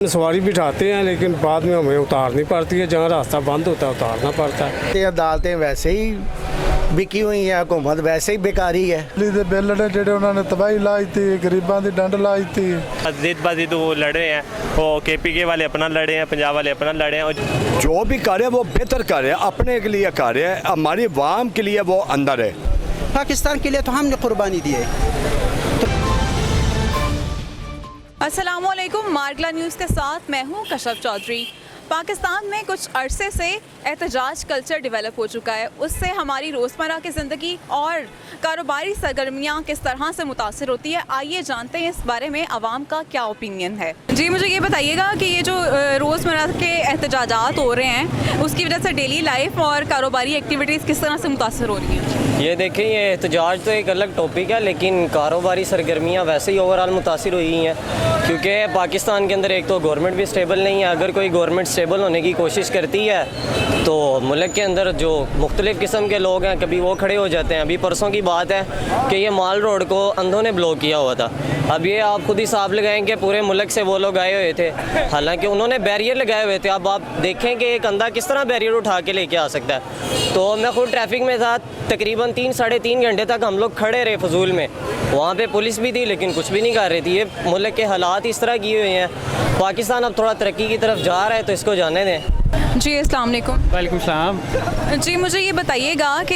सवारी बिठाते हैं लेकिन बाद में हमें उतारनी पड़ती है, जहाँ रास्ता बंद होता है उतारना पड़ता है। अदालतें वैसे ही बिकी हुई है, हुकूमत वैसे ही बेकारी है। बिजली के बिल ने जेडे उन्होंने तबाही लाई थी, गरीबों की डंड लाई थी। जिद बाजी तो वो लड़ रहे हैं, वो KPK वाले अपना लड़े हैं, पंजाब वाले अपना लड़े हैं। और जो भी कर रहे हैं वो बेहतर कर रहे हैं, अपने के लिए कर रहे हैं, हमारी अवाम के लिए वो अंदर है। पाकिस्तान के लिए तो हमने कुर्बानी दी है। अस्सलामुअलैकुम, मार्गला न्यूज़ के साथ मैं हूं कशफ चौधरी। पाकिस्तान में कुछ अरसे से एहतजाज कल्चर डेवलप हो चुका है। उससे हमारी रोज़मर्रा की ज़िंदगी और कारोबारी सरगर्मियाँ किस तरह से मुतासर होती है, आइए जानते हैं इस बारे में आवाम का क्या ओपिनियन है। जी मुझे ये बताइएगा कि ये जो रोज़मर्रा के एहतजाजात हो रहे हैं उसकी वजह से डेली लाइफ और कारोबारी एक्टिविटीज़ किस तरह से मुतासर हो रही हैं? ये देखें, ये एहतजाज तो एक अलग टॉपिक है, लेकिन कारोबारी सरगर्मियाँ वैसे ही ओवरऑल मुतासिर हुई हैं, क्योंकि पाकिस्तान के अंदर एक तो गवर्नमेंट भी स्टेबल नहीं है। अगर कोई गवर्नमेंट स्टेबल होने की कोशिश करती है तो मुल्क के अंदर जो मुख्तलिफ़ किस्म के लोग हैं कभी वो खड़े हो जाते हैं। अभी परसों की बात है कि ये माल रोड को अंधों ने ब्लॉक किया हुआ था। अब ये आप खुद हिसाब लगाएं कि पूरे मुल्क से वो लोग आए हुए थे, हालांकि उन्होंने बैरियर लगाए हुए थे। अब आप देखें कि एक अंधा किस तरह बैरियर उठा के लेके आ सकता है। तो मैं खुद ट्रैफिक में था, तकरीबन 3-3.5 घंटे तक हम लोग खड़े रहे फजूल में। वहाँ पे पुलिस भी थी लेकिन कुछ भी नहीं कर रही थी। ये मुल्क के हालात इस तरह किए हुए हैं। पाकिस्तान अब थोड़ा तरक्की की तरफ जा रहा है तो इसको जाने दें। जी अस्सलाम वालेकुम। वालेकुम सलाम। जी मुझे ये बताइएगा कि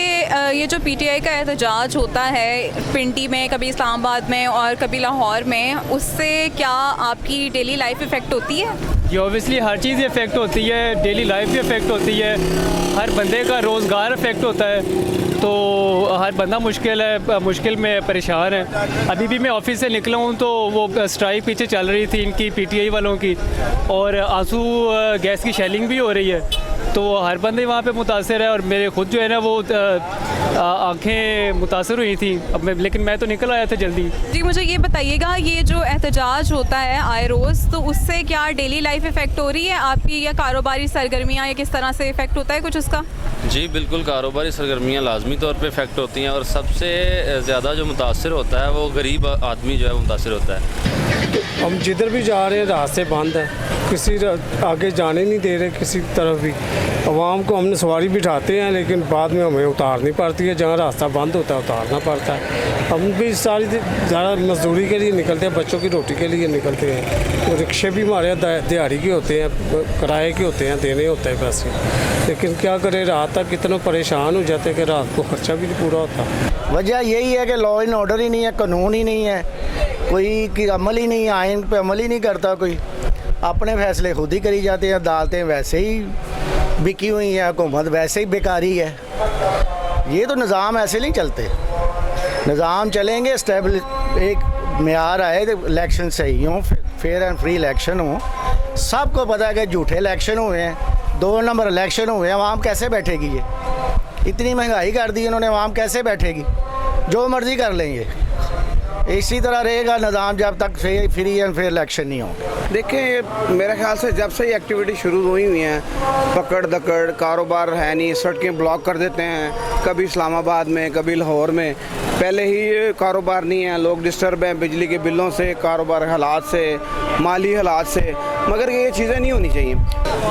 ये जो PTI का एहतजाज होता है पिंडी में, कभी इस्लामाबाद में और कभी लाहौर में, उससे क्या आपकी डेली लाइफ इफ़ेक्ट होती है? ये ऑब्वियसली हर चीज़ इफ़ेक्ट होती है, डेली लाइफ भी इफ़ेक्ट होती है, हर बंदे का रोज़गार इफ़ेक्ट होता है। तो हर बंदा मुश्किल में परेशान है। अभी भी मैं ऑफिस से निकला हूँ तो वो स्ट्राइक पीछे चल रही थी इनकी PTI वालों की, और आंसू गैस की शेलिंग भी हो रही है। तो हर बंदे वहाँ पे मुतासर है, और मेरे खुद जो है ना वो आंखें मुतासर हुई थी। अब लेकिन मैं तो निकल आया था जल्दी। जी मुझे ये बताइएगा, ये जो एहतजाज होता है आए रोज़, तो उससे क्या डेली लाइफ इफ़ेक्ट हो रही है आपकी, या कारोबारी सरगर्मियाँ, या किस तरह से इफ़ेक्ट होता है कुछ उसका? जी बिल्कुल, कारोबारी सरगर्मियाँ लाजमी तौर पे इफ़ेक्ट होती हैं, और सबसे ज़्यादा जो मुतासर होता है वो गरीब आदमी जो है मुतासर होता है। हम जिधर भी जा रहे हैं रास्ते बंद हैं, किसी आगे जाने नहीं दे रहे किसी तरफ भी। आवाम को हमने सवारी बिठाते हैं लेकिन बाद में हमें उतारनी पड़ती है, जहाँ रास्ता बंद होता है उतारना पड़ता है। हम भी सारी ज़्यादा मजदूरी के लिए निकलते हैं, बच्चों की रोटी के लिए निकलते हैं। तो रिक्शे भी हमारे दिहाड़ी के होते हैं, किराए के होते हैं, देने होते हैं पैसे। लेकिन क्या करें, रात तक इतना परेशान हो जाते हैं कि रात को खर्चा भी नहीं पूरा होता। वजह यही है कि लॉ एंड ऑर्डर ही नहीं है, कानून ही नहीं है, कोई की अमल ही नहीं है, आइन पे अमल ही नहीं करता कोई। अपने फैसले खुद ही करी जाते हैं। अदालतें वैसे ही बिकी हुई हैं, हुकूमत वैसे ही बेकारी है। ये तो निज़ाम ऐसे नहीं चलते। निज़ाम चलेंगे, स्टेबल एक मेयार आए, इलेक्शन सही हों, फेयर एंड फ्री इलेक्शन हो। सबको पता है कि झूठे इलेक्शन हुए हैं, 2 नंबर इलेक्शन हुए हैं। आवाम कैसे बैठेगी? ये इतनी महंगाई कर दी इन्होंने, आवाम कैसे बैठेगी? जो मर्ज़ी कर लेंगे। इसी तरह रहेगा निज़ाम जब तक फ्री एंड फेयर इलेक्शन नहीं होंगे। देखिए, मेरे ख्याल से जब से ये एक्टिविटी शुरू हुई हैं, पकड़ दकड़, कारोबार है नहीं, सड़कें ब्लॉक कर देते हैं, कभी इस्लामाबाद में कभी लाहौर में। पहले ही कारोबार नहीं है, लोग डिस्टर्ब हैं बिजली के बिलों से, कारोबार हालात से, माली हालात से। मगर ये चीज़ें नहीं होनी चाहिए।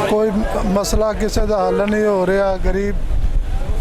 कोई मसला किसी का हल नहीं हो रहा, गरीब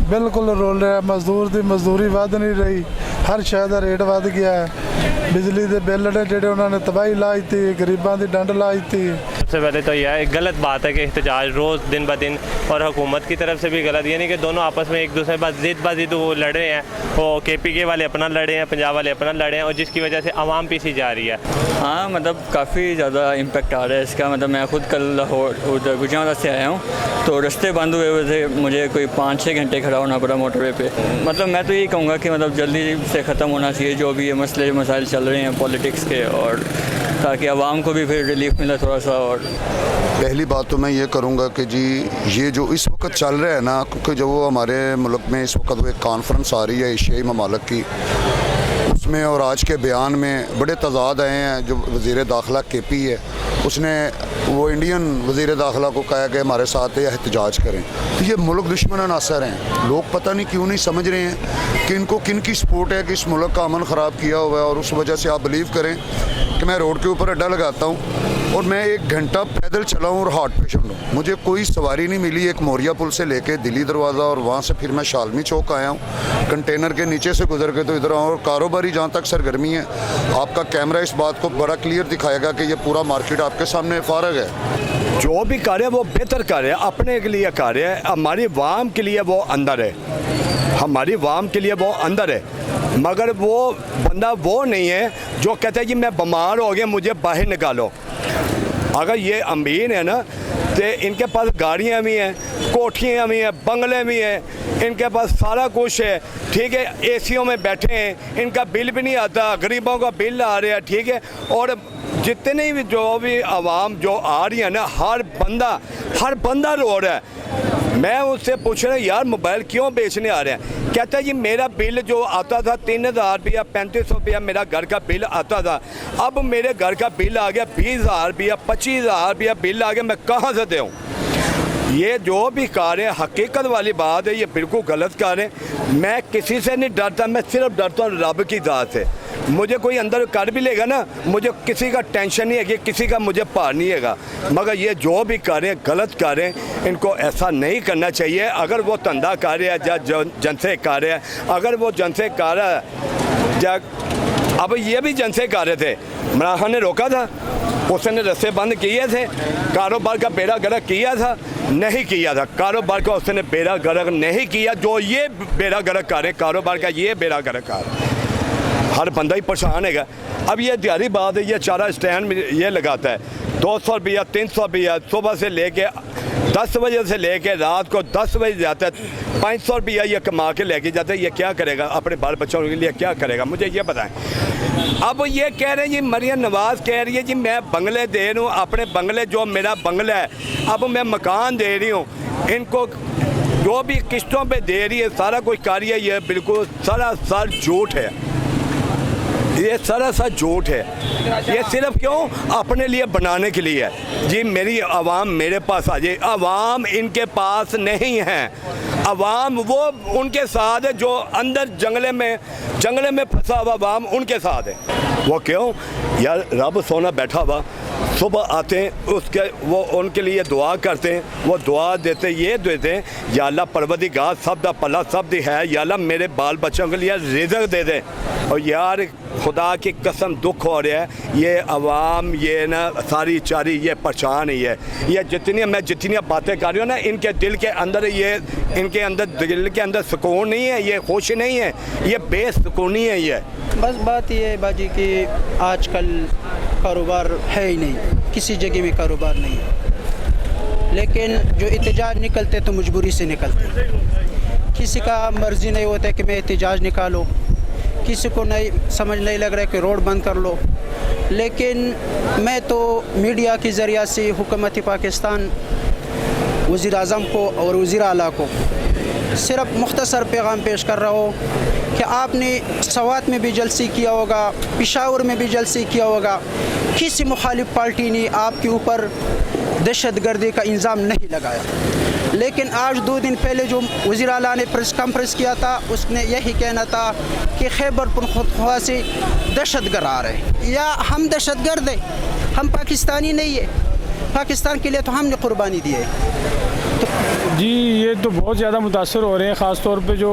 बिल्कुल रोल रहा, मजदूर की मजदूरी वध नहीं रही, हर शय का रेट वध गया है। बिजली के बिल ने जेडे उन्होंने तबाही लाई थी, गरीबों की डंड लाई थी। सबसे पहले तो यह एक गलत बात है कि एहतजाज रोज़ दिन ब दिन, और हुकूमत की तरफ से भी गलत, यानी कि दोनों आपस में एक दूसरे पर जिद बाजी तो वो लड़ रहे हैं। वो KPK वाले अपना लड़े हैं, पंजाब वाले अपना लड़े हैं, और जिसकी वजह से आवाम पीछे जा रही है। हाँ, मतलब काफ़ी ज़्यादा इम्पेक्ट आ रहा है इसका। मतलब मैं खुद कल लाहौर उधर गुजरात से आया हूँ, तो रास्ते बंद हुए हुए थे, मुझे कोई 5-6 घंटे खड़ा होना पड़ा मोटरवे पे। मतलब मैं तो यही कहूँगा कि मतलब जल्दी से ख़त्म होना चाहिए जो भी ये मसले मसाइल चल रहे हैं पॉलिटिक्स के, और ताकि आवाम को भी फिर रिलीफ मिले थोड़ा सा। और पहली बात तो मैं ये करूँगा कि जी ये जो इस वक्त चल रहा है ना, क्योंकि जो वो हमारे मुल्क में इस वक्त वो एक कॉन्फ्रेंस आ रही है एशियाई ममालिक की, उसमें और आज के बयान में बड़े तजाद आए हैं। जो वज़ीर दाखिला KP है, उसने वो इंडियन वज़ीर दाखिला को कहा कि हमारे साथ एहतजाज करें। तो ये मुल्क दुश्मन अनासर हैं। लोग पता नहीं क्यों नहीं समझ रहे हैं कि इनको किन की सपोर्ट है कि इस मुल्क का अमन ख़राब किया हुआ है। और उस वजह से आप बिलीव करें कि मैं रोड के ऊपर अड्डा लगाता हूँ, और मैं 1 घंटा पैदल चला हूँ और हार्ट पेशेंट हूँ, मुझे कोई सवारी नहीं मिली। एक मोरिया पुल से लेके दिल्ली दरवाज़ा और वहाँ से फिर मैं शालमी चौक आया हूँ, कंटेनर के नीचे से गुजर के तो इधर आऊँ। और कारोबारी जहाँ तक सरगर्मी है, आपका कैमरा इस बात को बड़ा क्लियर दिखाएगा कि ये पूरा मार्केट आपके सामने फारग है। जो भी कार्य वो बेहतर कार्य है, अपने के लिए कार्य है, हमारी वाम के लिए वो अंदर है, हमारी वाम के लिए वो अंदर है। मगर वो बंदा वो नहीं है जो कहता है कि मैं बीमार हो गया मुझे बाहर निकालो। अगर ये अमीर है ना तो इनके पास गाड़ियाँ भी हैं, कोठियाँ भी हैं, बंगले भी हैं, इनके पास सारा कुछ है, ठीक है। एसीओं में बैठे हैं, इनका बिल भी नहीं आता, गरीबों का बिल आ रहा है, ठीक है। और जितने भी जो भी आवाम जो आ रही है ना, हर बंदा रो रहा है। मैं उससे पूछ रहा यार मोबाइल क्यों बेचने आ रहे हैं? कहता है जी मेरा बिल जो आता था 3000 रुपया 3500 रुपया मेरा घर का बिल आता था, अब मेरे घर का बिल आ गया 20,000 रुपया 25,000 रुपया बिल आ गया, मैं कहाँ से दूँ? ये जो भी कार्य है हकीकत वाली बात है, ये बिल्कुल गलत कार्य है। मैं किसी से नहीं डरता, मैं सिर्फ डरता हूँ रब की ज़ात से। मुझे कोई अंदर कर भी लेगा ना, मुझे किसी का टेंशन नहीं है कि किसी का मुझे पार नहीं है। मगर ये जो भी कार्य गलत कार्य, इनको ऐसा नहीं करना चाहिए। अगर वो धंधा कार्य है या जनसे कार्य है, अगर वो जनसे कार्य है, अब ये भी जनसे कार्य थे, मराहा ने रोका था, उसने रस्ते बंद किए थे, कारोबार का बेड़ा गर्क किया था, नहीं किया था। कारोबार का उसने बेड़ा गर्क नहीं किया, जो ये बेड़ा गर्क कार्य कारोबार का, ये बेड़ा गर्क कार्य हर बंदा ही परेशान है। अब ये दिहाड़ी बात है, ये चारा स्टैंड में ये लगाता है 200 रुपया 300 रुपया, सुबह से लेके 10 बजे से लेके रात को 10 बजे जाता है, 500 रुपया ये कमा के लेके जाता है। ये क्या करेगा अपने बाल बच्चों के लिए, क्या करेगा मुझे ये बताएं। अब ये कह रहे हैं जी, मरियम नवाज़ कह रही है जी मैं बंगले दे रही हूँ, अपने बंगले जो मेरा बंगला है अब मैं मकान दे रही हूँ, इनको जो भी किस्तों पे दे रही है सारा कोई कार्य, ये बिल्कुल सरासर झूठ है, ये सरासर झूठ है। ये सिर्फ क्यों अपने लिए बनाने के लिए है जी। मेरी आवाम मेरे पास आ जाए, आवाम इनके पास नहीं है, आवाम वो उनके साथ है जो अंदर जंगले में फंसा हुआ आवाम उनके साथ है। वो क्यों यार, रब सोना बैठा हुआ, सुबह आते हैं उसके वो उनके लिए दुआ करते हैं, वो दुआ देते ये देते हैं या अल्लाह परवरदिगार सब दा भला सब दी है, या अल्लाह मेरे बाल बच्चों के लिए रिज़्क़ दे दे। और यार खुदा की कसम दुख हो रहा है, ये अवाम ये ना सारी चारी ये परेशान ही है। ये जितनी बातें कर रही हो ना, इनके दिल के अंदर इनके अंदर दिल के अंदर सुकून नहीं है, ये खुश नहीं है, ये बेसुकूनी है। ये बस बात ये है बाजी कि आजकल कारोबार है ही नहीं, किसी जगह में कारोबार नहीं है। लेकिन जो एहतजाज निकलते तो मजबूरी से निकलते, किसी का मर्ज़ी नहीं होता कि मैं एहतजाज निकालो, किसी को नहीं समझ नहीं लग रहा है कि रोड बंद कर लो। लेकिन मैं तो मीडिया के ज़रिया से हुकूमत पाकिस्तान वज़ीर आज़म को और वज़ीर आला को सिर्फ मुख्तसर पैगाम पेश कर रहा हो कि आपने सवात में भी जलसे किया होगा, पेशावर में भी जलसे किया होगा, किसी मुखालिफ पार्टी ने आपके ऊपर दहशतगर्दी का इल्ज़ाम नहीं लगाया। लेकिन आज 2 दिन पहले जो वज़ीर आला ने प्रेस कॉन्फ्रेंस किया था, उसने यही कहना था कि खैबर पख्तूनख्वा से दहशतगर्द आ रहे, या हम दहशतगर्द हैं, हम पाकिस्तानी नहीं है, पाकिस्तान के लिए तो हमने कुर्बानी दी है। जी ये तो बहुत ज़्यादा मुतासर हो रहे हैं, ख़ास तौर पे जो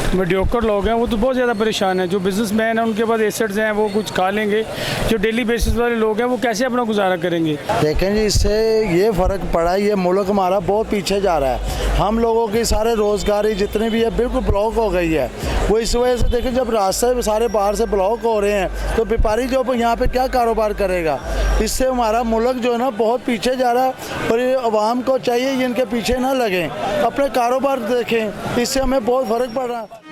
मीडियोकर लोग हैं वो तो बहुत ज़्यादा परेशान हैं। जो बिजनेसमैन हैं उनके पास एसेट्स हैं, वो कुछ खा लेंगे, जो डेली बेसिस वाले लोग हैं वो कैसे अपना गुजारा करेंगे? देखें जी, इससे ये फ़र्क पड़ा है, ये मुल्क हमारा बहुत पीछे जा रहा है। हम लोगों की सारे रोज़गारी जितनी भी है बिल्कुल ब्लॉक हो गई है। वो इस वजह से देखें, जब रास्ते सारे बाहर से ब्लॉक हो रहे हैं तो व्यापारी जो यहाँ पे क्या कारोबार करेगा? इससे हमारा मुल्क जो है ना बहुत पीछे जा रहा है। और ये अवाम को चाहिए ये इनके पीछे ना लगें, अपने कारोबार देखें, इससे हमें बहुत फ़र्क पड़ रहा है।